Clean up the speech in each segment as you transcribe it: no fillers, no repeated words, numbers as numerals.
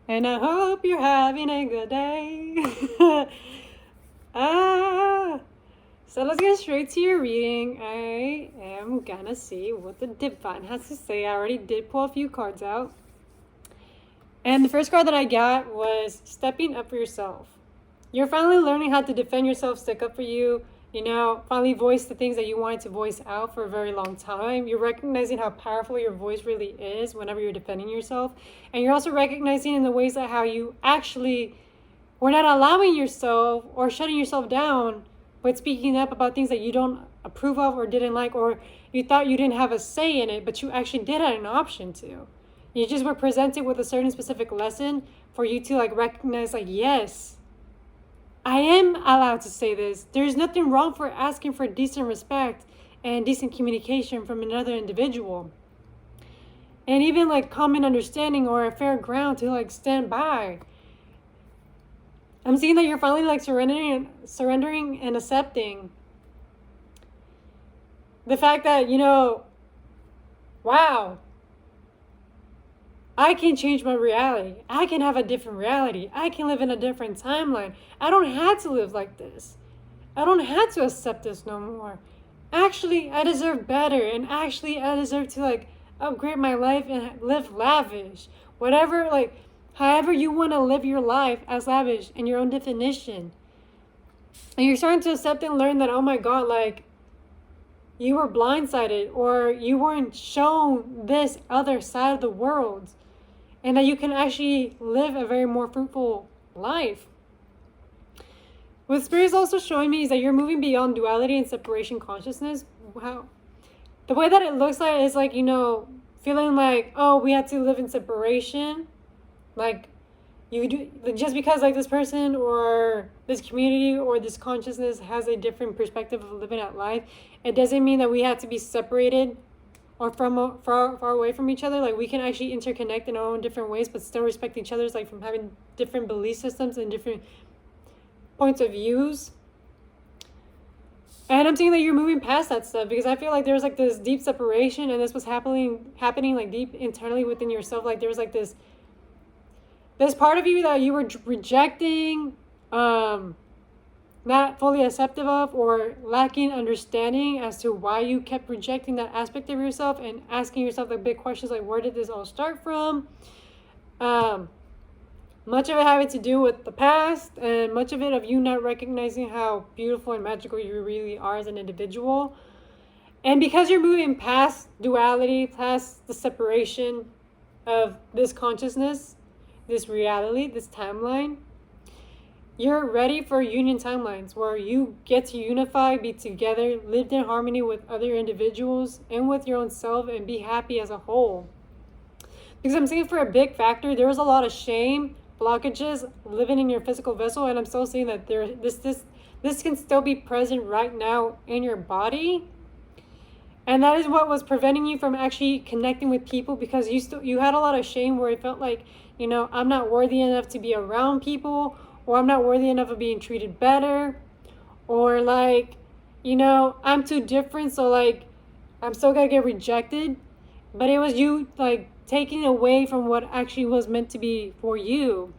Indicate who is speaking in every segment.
Speaker 1: And I hope you're having a good day. ah, so let's get straight to your reading. I am gonna see what the Divine has to say. I already did pull a few cards out. And the first card that I got was stepping up for yourself. You're finally learning how to defend yourself, stick up for you, finally voice the things that you wanted to voice out for a very long time. You're recognizing how powerful your voice really is whenever you're defending yourself. And you're also recognizing in the ways that how you actually were not allowing yourself or shutting yourself down, but speaking up about things that you don't approve of or didn't like, or you thought you didn't have a say in it, but you actually did have an option to. You just were presented with a certain specific lesson for you to recognize yes, I am allowed to say this. There's nothing wrong for asking for decent respect and decent communication from another individual. And even common understanding or a fair ground to stand by. I'm seeing that you're finally surrendering and accepting the fact that, wow, I can change my reality. I can have a different reality. I can live in a different timeline. I don't have to live like this. I don't have to accept this no more. Actually, I deserve better. And actually, I deserve to upgrade my life and live lavish. Whatever, however you want to live your life as lavish in your own definition. And you're starting to accept and learn that, oh my God, you were blindsided or you weren't shown this other side of the world. And that you can actually live a very more fruitful life. What Spirit is also showing me is that you're moving beyond duality and separation consciousness. Wow. The way that it looks like is feeling oh, we have to live in separation. You do, just because this person or this community or this consciousness has a different perspective of living out life, it doesn't mean that we have to be separated or from far away from each other. We can actually interconnect in our own different ways, but still respect each other's from having different belief systems and different points of views. And I'm seeing that you're moving past that stuff because I feel there's this deep separation, and this was happening deep internally within yourself. There was this part of you that you were rejecting, not fully acceptive of, or lacking understanding as to why you kept rejecting that aspect of yourself and asking yourself big questions where did this all start from? Much of it having to do with the past, and much of it of you not recognizing how beautiful and magical you really are as an individual. And because you're moving past duality, past the separation of this consciousness, this reality, this timeline, you're ready for union timelines where you get to unify, be together, live in harmony with other individuals and with your own self, and be happy as a whole. Because I'm seeing for a big factor, there was a lot of shame, blockages living in your physical vessel, and I'm still seeing that this can still be present right now in your body. And that is what was preventing you from actually connecting with people, because you had a lot of shame where it felt I'm not worthy enough to be around people, or I'm not worthy enough of being treated better, or I'm too different, so I'm still gonna get rejected. But it was you taking away from what actually was meant to be for you.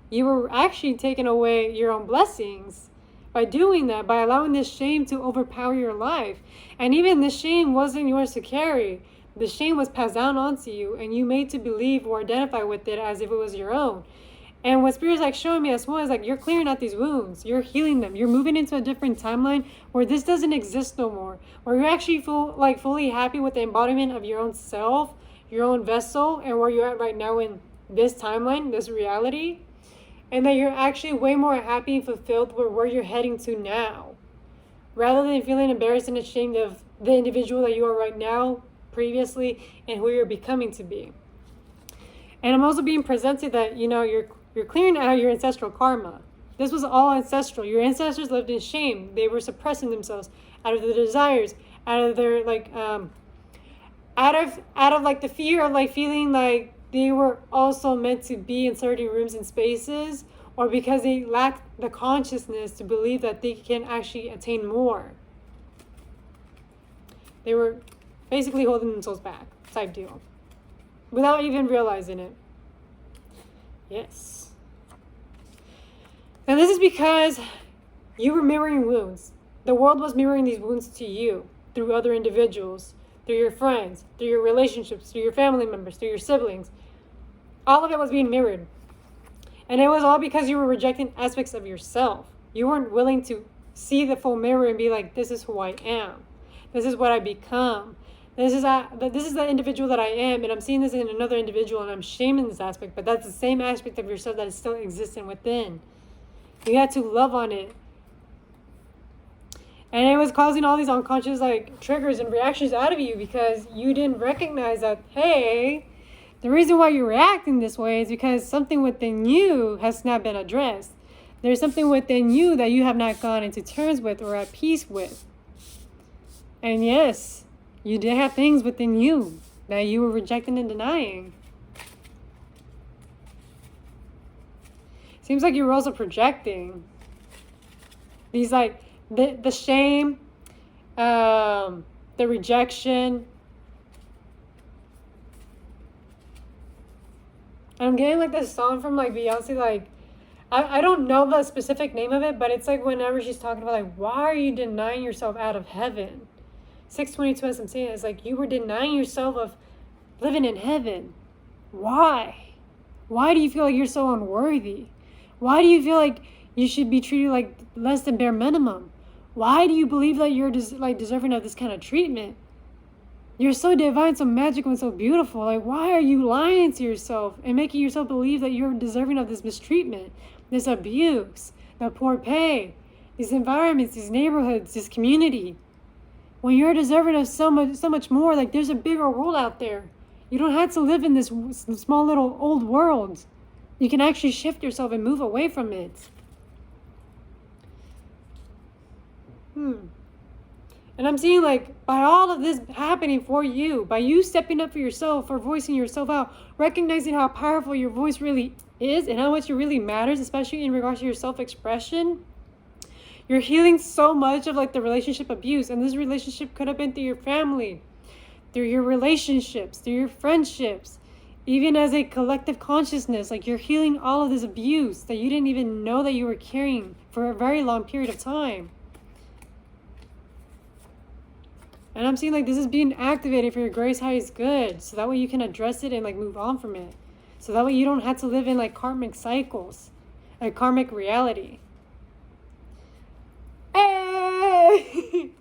Speaker 1: You were actually taking away your own blessings by doing that, by allowing this shame to overpower your life. And even the shame wasn't yours to carry. The shame was passed down onto you, and you made to believe or identify with it as if it was your own. And what Spirit's showing me as well is you're clearing out these wounds. You're healing them. You're moving into a different timeline where this doesn't exist no more. Where you're actually fully happy with the embodiment of your own self, your own vessel, and where you're at right now in this timeline, this reality. And that you're actually way more happy and fulfilled with where you're heading to now. Rather than feeling embarrassed and ashamed of the individual that you are right now, previously, and who you're becoming to be. And I'm also being presented that, you're clearing out your ancestral karma. This was all ancestral. Your ancestors lived in shame. They were suppressing themselves out of their desires, out of their out of the fear of feeling they were also meant to be in certain rooms and spaces, or because they lacked the consciousness to believe that they can actually attain more. They were basically holding themselves back, type deal, without even realizing it. Yes. And this is because you were mirroring wounds. The world was mirroring these wounds to you through other individuals, through your friends, through your relationships, through your family members, through your siblings. All of it was being mirrored. And it was all because you were rejecting aspects of yourself. You weren't willing to see the full mirror and be like, this is who I am. This is what I become. This is the individual that I am, and I'm seeing this in another individual, and I'm shaming this aspect, but that's the same aspect of yourself that is still existent within. You had to love on it. And it was causing all these unconscious triggers and reactions out of you because you didn't recognize that, hey, the reason why you're reacting this way is because something within you has not been addressed. There's something within you that you have not gone into terms with or at peace with. And yes, you did have things within you that you were rejecting and denying. Seems like you were also projecting these the shame, the rejection. I'm getting this song from Beyonce, I don't know the specific name of it, but it's whenever she's talking about why are you denying yourself out of heaven? 622 SMC is you were denying yourself of living in heaven. Why? Why do you feel like you're so unworthy? Why do you feel like you should be treated like less than bare minimum? Why do you believe that you're deserving of this kind of treatment? You're so divine, so magical, and so beautiful. Why are you lying to yourself and making yourself believe that you're deserving of this mistreatment, this abuse, the poor pay, these environments, these neighborhoods, this community? When you're deserving of so much more, there's a bigger world out there. You don't have to live in this small little old world. You can actually shift yourself and move away from it. And I'm seeing by all of this happening for you, by you stepping up for yourself, for voicing yourself out, recognizing how powerful your voice really is and how much it really matters, especially in regards to your self-expression, you're healing so much of the relationship abuse. And this relationship could have been through your family, through your relationships, through your friendships, even as a collective consciousness. You're healing all of this abuse that you didn't even know that you were carrying for a very long period of time. And I'm seeing this is being activated for your grace highest good. So that way you can address it and move on from it. So that way you don't have to live in karmic cycles, a karmic reality. Hey!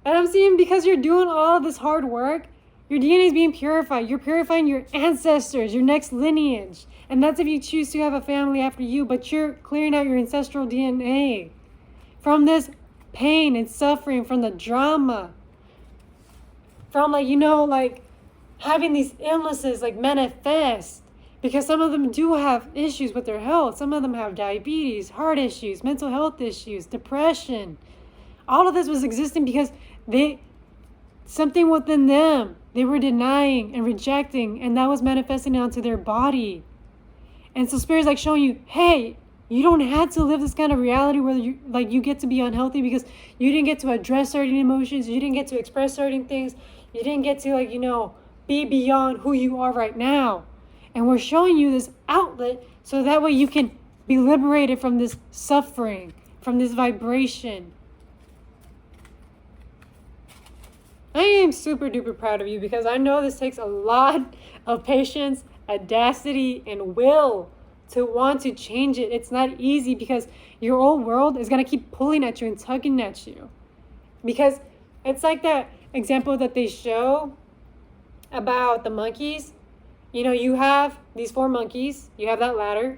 Speaker 1: And I'm seeing because you're doing all of this hard work, your DNA is being purified. You're purifying your ancestors, your next lineage. And that's if you choose to have a family after you, but you're clearing out your ancestral DNA from this pain and suffering, from the drama, from having these illnesses manifest, because some of them do have issues with their health. Some of them have diabetes, heart issues, mental health issues, depression. All of this was existing because something within them they were denying and rejecting, and that was manifesting onto their body. And so Spirit's showing you, hey, you don't have to live this kind of reality where you get to be unhealthy because you didn't get to address certain emotions, you didn't get to express certain things, you didn't get to be beyond who you are right now. And we're showing you this outlet so that way you can be liberated from this suffering, from this vibration. I am super duper proud of you because I know this takes a lot of patience, audacity, and will to want to change it. It's not easy because your old world is going to keep pulling at you and tugging at you. Because it's like that example that they show about the monkeys. You have these 4 monkeys. You have that ladder.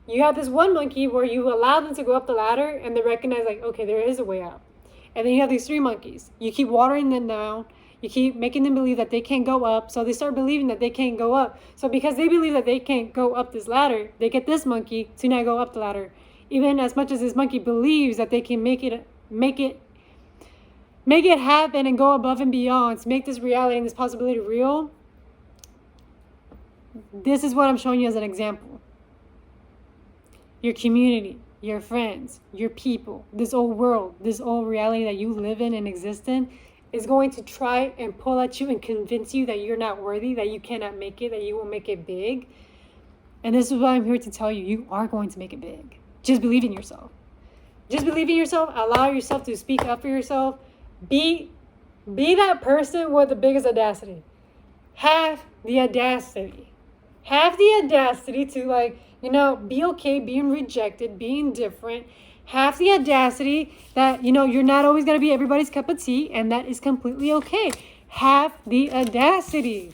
Speaker 1: You have this one monkey where you allow them to go up the ladder and they recognize okay, there is a way out. And then you have these 3 monkeys. You keep watering them down. You keep making them believe that they can't go up. So they start believing that they can't go up. So because they believe that they can't go up this ladder, they get this monkey to not go up the ladder. Even as much as this monkey believes that they can make it happen and go above and beyond to make this reality and this possibility real. This is what I'm showing you as an example. Your community, your friends, your people, this old world, this old reality that you live in and exist in is going to try and pull at you and convince you that you're not worthy, that you cannot make it, that you won't make it big. And this is what I'm here to tell you. You are going to make it big. Just believe in yourself. Just believe in yourself. Allow yourself to speak up for yourself. Be that person with the biggest audacity. Have the audacity. Have the audacity to be okay being rejected, being different. Have the audacity that, you're not always going to be everybody's cup of tea, and that is completely okay. Have the audacity.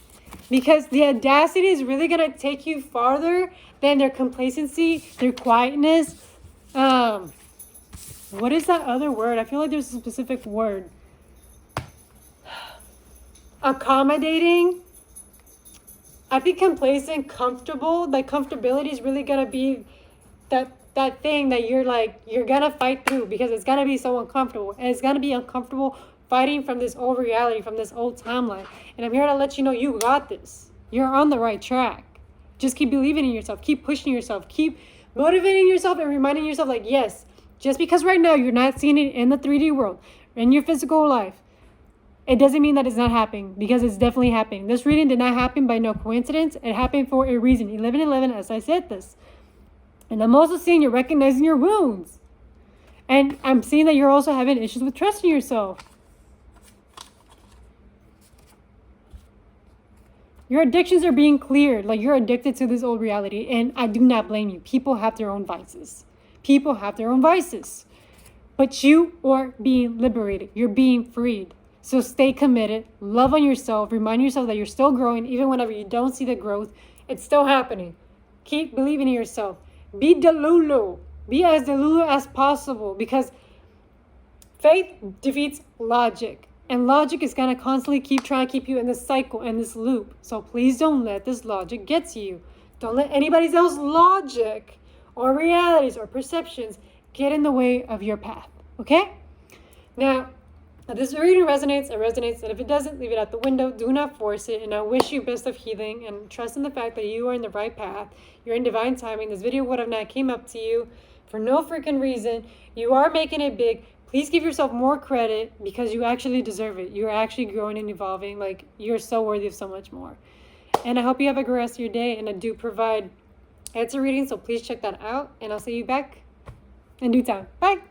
Speaker 1: Because the audacity is really going to take you farther than their complacency, their quietness. What is that other word? I feel like there's a specific word. Accommodating. I think complacent, comfortable. Like comfortability is really going to be that thing that you're going to fight through because it's going to be so uncomfortable. And it's going to be uncomfortable fighting from this old reality, from this old timeline. And I'm here to let you know you got this. You're on the right track. Just keep believing in yourself. Keep pushing yourself. Keep motivating yourself and reminding yourself yes, just because right now you're not seeing it in the 3D world, in your physical life, it doesn't mean that it's not happening, because it's definitely happening. This reading did not happen by no coincidence. It happened for a reason. 11:11, as I said this. And I'm also seeing you're recognizing your wounds. And I'm seeing that you're also having issues with trusting yourself. Your addictions are being cleared. You're addicted to this old reality. And I do not blame you. People have their own vices. People have their own vices. But you are being liberated. You're being freed. So stay committed. Love on yourself. Remind yourself that you're still growing. Even whenever you don't see the growth, it's still happening. Keep believing in yourself. Be Delulu. Be as Delulu as possible. Because faith defeats logic. And logic is going to constantly keep trying to keep you in this cycle and this loop. So please don't let this logic get to you. Don't let anybody else's logic or realities or perceptions get in the way of your path. Okay? Now, if this reading resonates, it resonates. And if it doesn't, leave it out the window. Do not force it. And I wish you best of healing. And trust in the fact that you are in the right path. You're in divine timing. This video would have not came up to you for no freaking reason. You are making it big. Please give yourself more credit because you actually deserve it. You're actually growing and evolving. You're so worthy of so much more. And I hope you have a great rest of your day. And I do provide answer readings, so please check that out. And I'll see you back in due time. Bye.